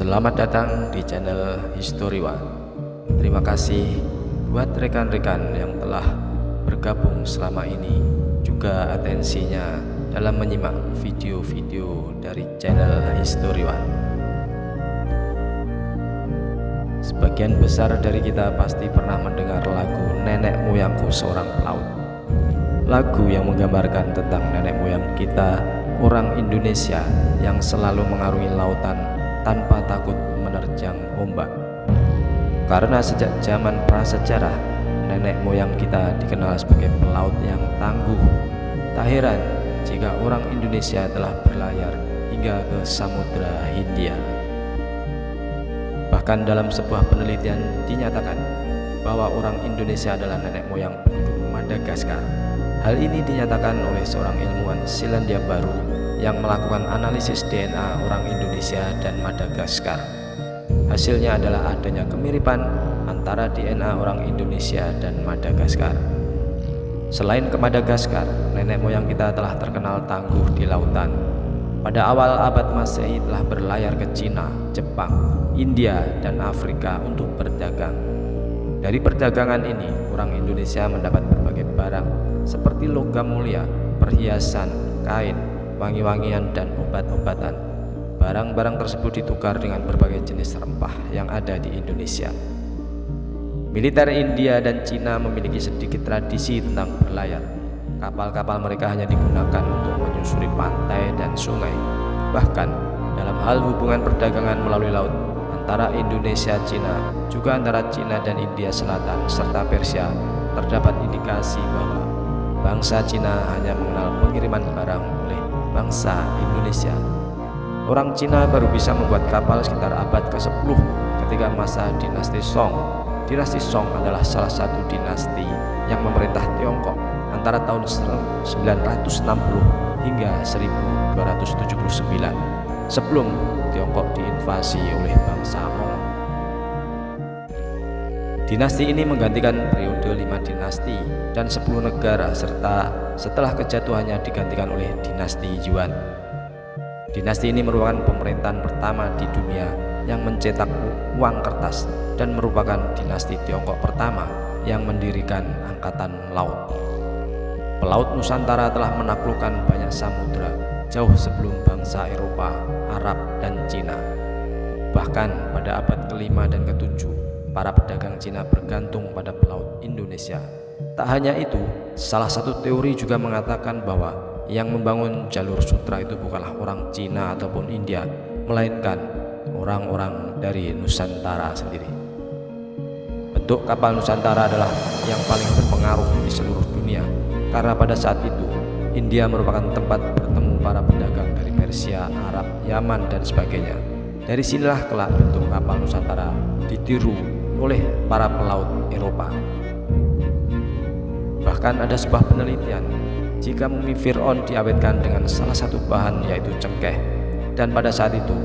Selamat datang di channel History One. Terima kasih buat rekan-rekan yang telah bergabung selama ini, juga atensinya dalam menyimak video-video dari channel History One. Sebagian besar dari kita pasti pernah mendengar lagu Nenek Moyangku Seorang Pelaut. Lagu yang menggambarkan tentang nenek moyang kita, orang Indonesia yang selalu mengarungi lautan tanpa takut menerjang ombak. Karena sejak zaman prasejarah, nenek moyang kita dikenal sebagai pelaut yang tangguh. Tak heran jika orang Indonesia telah berlayar hingga ke Samudra Hindia. Bahkan dalam sebuah penelitian dinyatakan bahwa orang Indonesia adalah nenek moyang penduduk Madagaskar. Hal ini dinyatakan oleh seorang ilmuwan Selandia Baru yang melakukan analisis DNA orang Indonesia dan Madagaskar. Hasilnya adalah adanya kemiripan antara DNA orang Indonesia dan Madagaskar. Selain ke Madagaskar, nenek moyang kita telah terkenal tangguh di lautan. Pada awal abad Masehi telah berlayar ke Cina, Jepang, India, dan Afrika untuk berdagang. Dari perdagangan ini, orang Indonesia mendapat berbagai barang seperti logam mulia, perhiasan, kain, wangi-wangian, dan obat-obatan. Barang-barang tersebut ditukar dengan berbagai jenis rempah yang ada di Indonesia. Militer India dan Cina memiliki sedikit tradisi tentang berlayar. Kapal-kapal mereka hanya digunakan untuk menyusuri pantai dan sungai. Bahkan dalam hal hubungan perdagangan melalui laut antara Indonesia, Cina, juga antara Cina dan India Selatan serta Persia, terdapat indikasi bahwa bangsa Cina hanya mengenal pengiriman barang oleh bangsa Indonesia. Orang Cina baru bisa membuat kapal sekitar abad ke-10 ketika masa dinasti Song. Dinasti Song adalah salah satu dinasti yang memerintah Tiongkok antara tahun 960 hingga 1279 sebelum Tiongkok diinvasi oleh bangsa Mongol. Dinasti ini menggantikan periode 5 dinasti dan 10 negara, serta setelah kejatuhannya digantikan oleh dinasti Yuan. Dinasti ini merupakan pemerintahan pertama di dunia yang mencetak uang kertas dan merupakan dinasti Tiongkok pertama yang mendirikan angkatan laut. Pelaut Nusantara telah menaklukkan banyak samudra jauh sebelum bangsa Eropa, Arab, dan Cina. Bahkan pada abad ke-5 dan ke-7, para pedagang Cina bergantung pada pelaut Indonesia. Tak hanya itu, salah satu teori juga mengatakan bahwa yang membangun jalur sutra itu bukanlah orang Cina ataupun India, melainkan orang-orang dari Nusantara sendiri. Bentuk kapal Nusantara adalah yang paling berpengaruh di seluruh dunia, karena pada saat itu India merupakan tempat bertemu para pedagang dari Persia, Arab, Yaman, dan sebagainya. Dari sinilah kelak bentuk kapal Nusantara ditiru oleh para pelaut Eropa. Bahkan ada sebuah penelitian jika mumi Fir'aun diawetkan dengan salah satu bahan, yaitu cengkeh, dan pada saat itu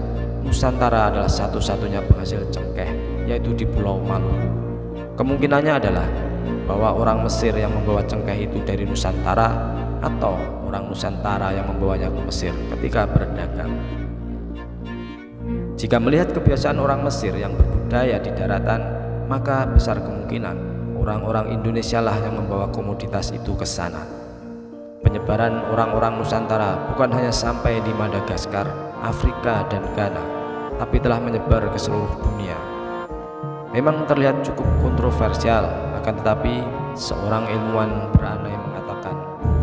Nusantara adalah satu-satunya penghasil cengkeh, yaitu di Pulau Maluku. Kemungkinannya adalah bahwa orang Mesir yang membawa cengkeh itu dari Nusantara, atau orang Nusantara yang membawanya ke Mesir ketika berdagang. Jika melihat kebiasaan orang Mesir yang berbudaya di daratan, maka besar kemungkinan orang-orang Indonesia lah yang membawa komoditas itu ke sana. Penyebaran orang-orang Nusantara bukan hanya sampai di Madagaskar, Afrika, dan Ghana, tapi telah menyebar ke seluruh dunia. Memang terlihat cukup kontroversial, akan tetapi seorang ilmuwan berandai mengatakan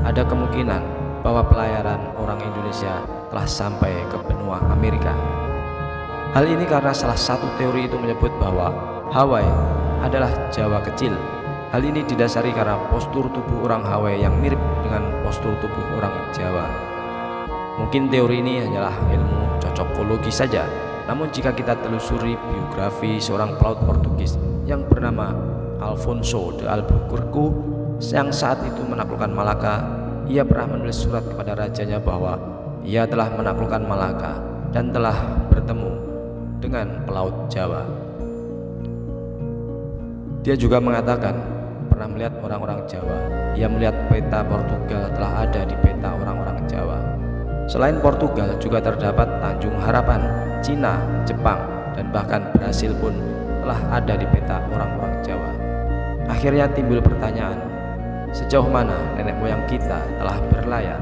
ada kemungkinan bahwa pelayaran orang Indonesia telah sampai ke benua Amerika. Hal ini karena salah satu teori itu menyebut bahwa Hawaii adalah Jawa kecil. Hal ini didasari karena postur tubuh orang Hawaii yang mirip dengan postur tubuh orang Jawa. Mungkin teori ini hanyalah ilmu cocokologi saja, namun jika kita telusuri biografi seorang pelaut Portugis yang bernama Alfonso de Albuquerque yang saat itu menaklukkan Malaka, ia pernah menulis surat kepada rajanya bahwa ia telah menaklukkan Malaka dan telah bertemu dengan pelaut Jawa. Dia juga mengatakan pernah melihat orang-orang Jawa. Ia melihat peta Portugal telah ada di peta orang-orang Jawa. Selain Portugal juga terdapat Tanjung Harapan, Cina, Jepang, dan bahkan Brasil pun telah ada di peta orang-orang Jawa. Akhirnya timbul pertanyaan, sejauh mana nenek moyang kita telah berlayar?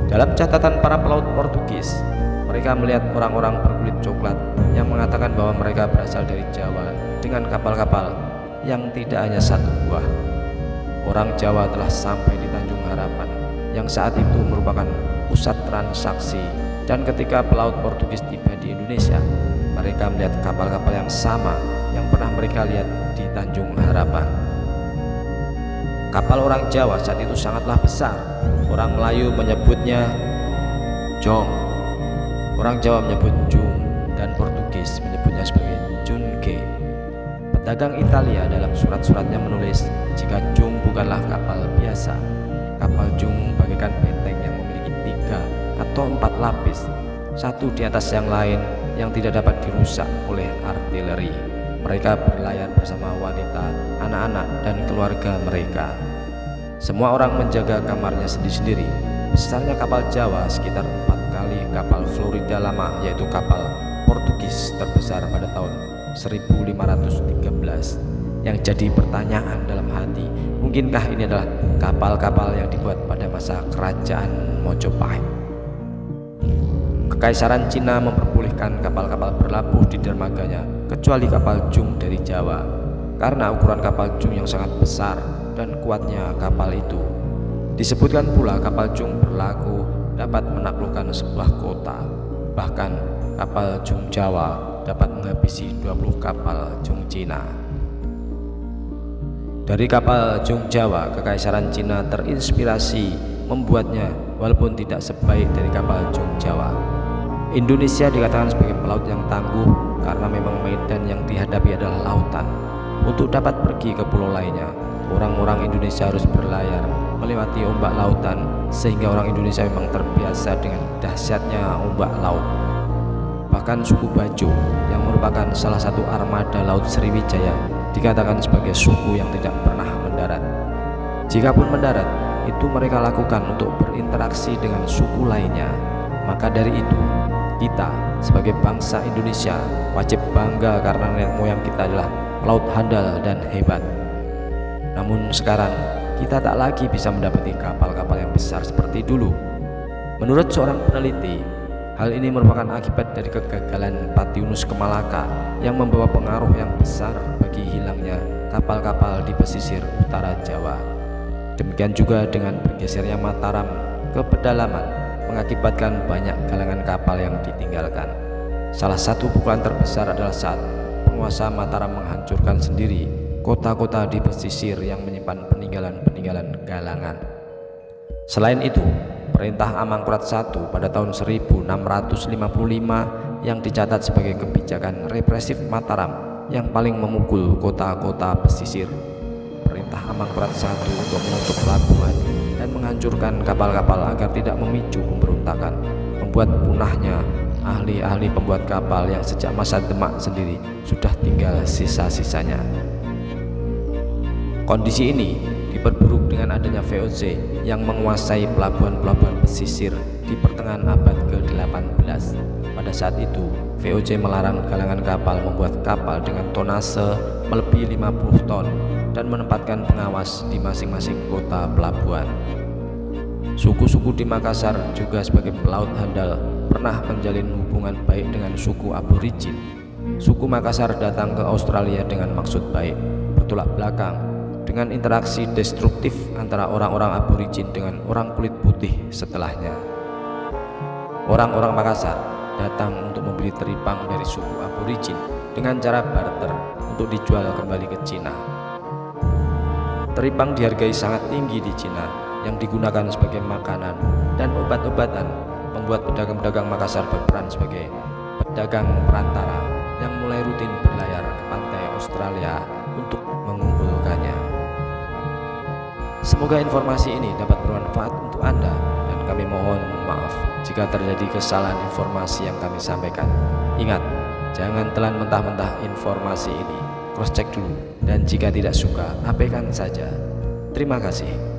Dalam catatan para pelaut Portugis, mereka melihat orang-orang berkulit coklat yang mengatakan bahwa mereka berasal dari Jawa dengan kapal-kapal yang tidak hanya satu buah. Orang Jawa telah sampai di Tanjung Harapan yang saat itu merupakan pusat transaksi, dan ketika pelaut Portugis tiba di Indonesia, mereka melihat kapal-kapal yang sama yang pernah mereka lihat di Tanjung Harapan. Kapal orang Jawa saat itu sangatlah besar. Orang Melayu menyebutnya jong, orang Jawa menyebut jung, dan Portugis menyebutnya sebagai junke. Pedagang Italia dalam surat-suratnya menulis jika jung bukanlah kapal biasa. Kapal jung bagaikan benteng yang memiliki 3 atau 4 lapis, satu di atas yang lain yang tidak dapat dirusak oleh artileri. Mereka berlayar bersama wanita, anak-anak, dan keluarga mereka. Semua orang menjaga kamarnya sendiri-sendiri. Besarnya kapal Jawa sekitar 4 kali kapal Florida lama, yaitu kapal Portugis terbesar pada tahun 1513. Yang jadi pertanyaan dalam hati, mungkinkah ini adalah kapal-kapal yang dibuat pada masa kerajaan Mojopahit? Kekaisaran Cina memperbolehkan kapal-kapal berlabuh di dermaganya kecuali kapal jung dari Jawa, karena ukuran kapal jung yang sangat besar dan kuatnya kapal itu. Disebutkan pula kapal jung berlaku dapat menaklukkan sebuah kota. Bahkan kapal jung Jawa dapat menghabisi 20 kapal jung Cina. Dari kapal jung Jawa, Kekaisaran Cina terinspirasi membuatnya walaupun tidak sebaik dari kapal jung Jawa. Indonesia dikatakan sebagai pelaut yang tangguh karena memang medan yang dihadapi adalah lautan. Untuk dapat pergi ke pulau lainnya, orang-orang Indonesia harus berlayar melewati ombak lautan, sehingga orang Indonesia memang terbiasa dengan dahsyatnya ombak laut. Bahkan suku Bajo yang merupakan salah satu armada laut Sriwijaya dikatakan sebagai suku yang tidak pernah mendarat. Jikapun mendarat, itu mereka lakukan untuk berinteraksi dengan suku lainnya. Maka dari itu, kita sebagai bangsa Indonesia wajib bangga karena nenek moyang kita adalah pelaut handal dan hebat. Namun sekarang kita tak lagi bisa mendapati kapal-kapal yang besar seperti dulu. Menurut seorang peneliti, hal ini merupakan akibat dari kegagalan Patiunus ke Malaka yang membawa pengaruh yang besar bagi hilangnya kapal-kapal di pesisir utara Jawa. Demikian juga dengan bergesernya Mataram ke pedalaman mengakibatkan banyak galangan kapal yang ditinggalkan. Salah satu pukulan terbesar adalah saat penguasa Mataram menghancurkan sendiri kota-kota di pesisir yang menyimpan peninggalan-peninggalan galangan. Selain itu, Perintah Amangkurat I pada tahun 1655 yang dicatat sebagai kebijakan represif Mataram yang paling memukul kota-kota pesisir. Perintah Amangkurat I untuk menutup pelabuhan dan menghancurkan kapal-kapal agar tidak memicu pemberontakan, membuat punahnya ahli-ahli pembuat kapal yang sejak masa Demak sendiri sudah tinggal sisa-sisanya. Kondisi ini diperburuk dengan adanya VOC yang menguasai pelabuhan-pelabuhan pesisir di pertengahan abad ke-18. Pada saat itu, VOC melarang galangan kapal membuat kapal dengan tonase melebihi 50 ton dan menempatkan pengawas di masing-masing kota pelabuhan. Suku-suku di Makassar juga sebagai pelaut handal pernah menjalin hubungan baik dengan suku aborigin. Suku Makassar datang ke Australia dengan maksud baik, bertolak belakang dengan interaksi destruktif antara orang-orang aborigin dengan orang kulit putih setelahnya. Orang-orang Makassar datang untuk membeli teripang dari suku aborigin dengan cara barter untuk dijual kembali ke Cina. Teripang dihargai sangat tinggi di Cina yang digunakan sebagai makanan dan obat-obatan, membuat pedagang-pedagang Makassar berperan sebagai pedagang perantara yang mulai rutin berlayar ke pantai Australia untuk mengumpulkannya. Semoga informasi ini dapat bermanfaat untuk Anda, dan kami mohon maaf jika terjadi kesalahan informasi yang kami sampaikan. Ingat, jangan telan mentah-mentah informasi ini, cross check dulu, dan jika tidak suka, abaikan saja. Terima kasih.